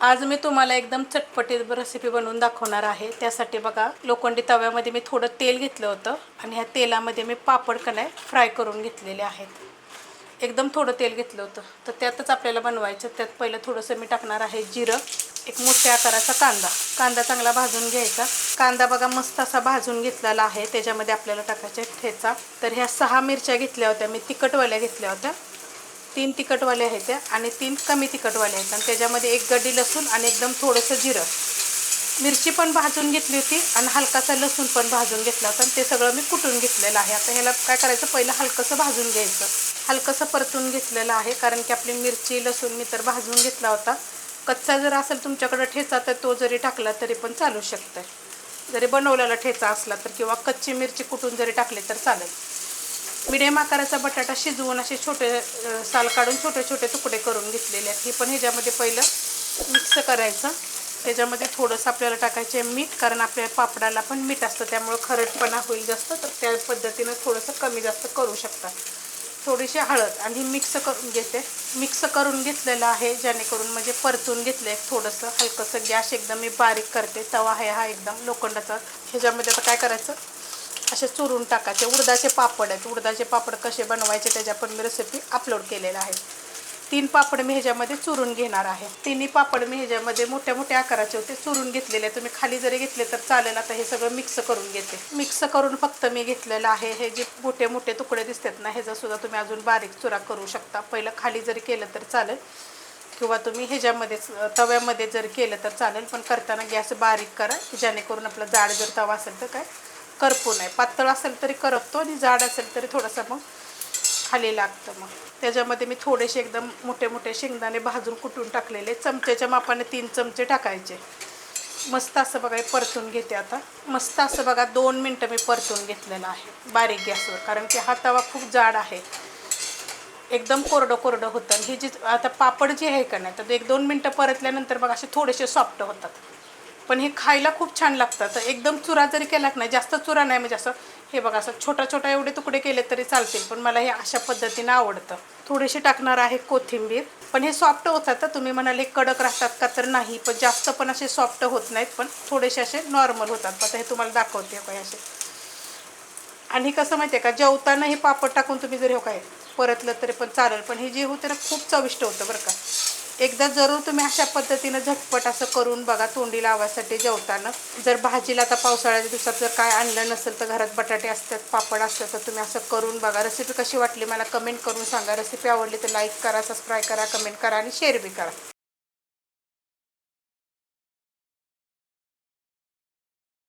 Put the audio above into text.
आज मी तुम्हाला एकदम चटपटीत रेसिपी बनवून दाखवणार आहे। त्यासाठी बघा लोखंडी तव्यामध्ये मी थोडं तेल घेतलं होतं आणि ह्या तेलामध्ये मी पापड कणे फ्राय करून घेतलेले आहेत। एकदम थोडं तेल घेतलं होतं तर त्यातच आपल्याला बनवायचं। त्यात पहिलं थोडंसं मी टाकणार आहे जिरं, एक मोठ्या आकाराचा कांदा चांगला भाजून घ्यायचा। कांदा बघा मस्त असा भाजून घेतलेला आहे। त्याच्यामध्ये आपल्याला टाकायचे ठेचा। तर ह्या 6 मिरच्या घेतल्या होत्या मी, तिखटवाल्या घेतल्या होत्या। 3 तिखटवाले आहेत त्या आणि 3 कमी तिखटवाले आहेत आणि त्याच्यामध्ये एक गड्डी लसूण आणि एकदम थोडंसं जिरं। मिरची पण भाजून घेतली होती आणि हलकासा लसूण पण भाजून घेतला होता आणि ते सगळं मी कुटून घेतलेलं आहे। आता ह्याला काय करायचं, पहिलं हलकंसं भाजून घ्यायचं, हलकंसं परतून घेतलेलं आहे। कारण की आपली मिरची लसूण मी तर भाजून घेतला होता। कच्चा जर असेल तुमच्याकडे ठेचा तर तो जरी टाकला तरी पण चालू शकतं, जरी बनवलेला ठेचा असला तर, किंवा कच्ची मिरची कुटून जरी टाकली तर चालेल। मिडियम आकाराचा बटाटा शिजवून असे छोटे साल काढून छोटे छोटे तुकडे करून घेतलेले आहेत। हे पण ह्याच्यामध्ये पहिलं मिक्स करायचं। त्याच्यामध्ये थोडंसं आपल्याला टाकायचे मीठ, कारण आपल्या पापडाला पण मीठ असतं त्यामुळे खरटपणा होईल जास्त, तर त्या पद्धतीनं थोडंसं कमी जास्त करू शकता। थोडीशी हळद आणि मिक्स करून घेते। मिक्स करून घेतलेलं आहे जेणेकरून म्हणजे परतून घेतलं आहे थोडंसं हलकंसं। गॅस एकदम मी बारीक करते, तवा आहे हा एकदम लोखंडाचा। ह्याच्यामध्ये आता काय करायचं, असे चुरून टाकायचे। उडदाचे पापड आहेत, उडदाचे पापड कसे बनवायचे त्याच्या पण मी रेसिपी अपलोड केलेला आहे। 3 पापड मी ह्याच्यामध्ये चुरून घेणार आहे। तिन्ही पापड मी ह्याच्यामध्ये मोठ्या मोठ्या आकाराचे होते, चुरून घेतलेले। तुम्ही खाली जरी घेतले तर चालेल। आता हे सगळं मिक्स करून घेते। मिक्स करून फक्त मी घेतलेलं आहे। हे जे मोठे मोठे तुकडे दिसतात ना, ह्याचा सुद्धा तुम्ही अजून बारीक चुरा करू शकता। पहिलं खाली जरी केलं तर चालेल किंवा तुम्ही ह्याच्यामध्येच तव्यामध्ये जर केलं तर चालेल, पण करताना गॅस बारीक करा जेणेकरून आपला जाड जर तवा असेल तर काय करपू नये। पातळ असेल तरी करपतो आणि जाड असेल तरी थोडंसं मग खाली लागतं। मग त्याच्यामध्ये मी थोडेसे एकदम मोठे मोठे शेंगदाणे भाजून कुटून टाकलेले, चमच्याच्या मापाने 3 चमचे टाकायचे। मस्त असं बघा परतून घेते आता। मस्त असं बघा 2 मिनटं मी परतून घेतलेलं आहे बारीक गॅसवर, कारण की हा तवा खूप जाड आहे, एकदम कोरडं कोरडं होतं। ही जी आता पापड जे आहे का नाही, तर 1-2 मिनटं परतल्यानंतर बघा असे थोडेसे सॉफ्ट होतात, पण हे खायला खूप छान लागतं। तर एकदम चुरा जरी केला नाही, जास्त चुरा नाही, म्हणजे असं हे बघा असं छोटा छोटा एवढे तुकडे केले तरी चालतील, पण मला हे अशा पद्धतीनं आवडतं। थोडीशी टाकणार आहे कोथिंबीर, पण हे सॉफ्ट होतात तर तुम्ही म्हणाले कडक राहतात का, तर नाही, पण जास्त पण असे सॉफ्ट होत नाहीत, पण थोडेसे असे नॉर्मल होतात। आता हे तुम्हाला दाखवते काय असे। आणि कसं माहिती आहे का, जेवताना हे पापड टाकून तुम्ही जर हे काय परतलं तरी पण चालेल, पण हे जे होतं ना खूप चविष्ट होतं बरं का। एकदा जरूर तुम्ही अशा पद्धतीनं झटपट असं करून बघा तोंडी लावायसाठी जेवताना। जर भाजीला आता पावसाळ्याच्या दिवसात जर काय आणलं नसेल तर घरात बटाटे असतात, पापड असतात, तर तुम्ही असं करून बघा। रेसिपी कशी वाटली मला कमेंट करून सांगा। रेसिपी आवडली तर लाईक करा, सबस्क्राईब करा, कमेंट करा आणि शेअर बी करा।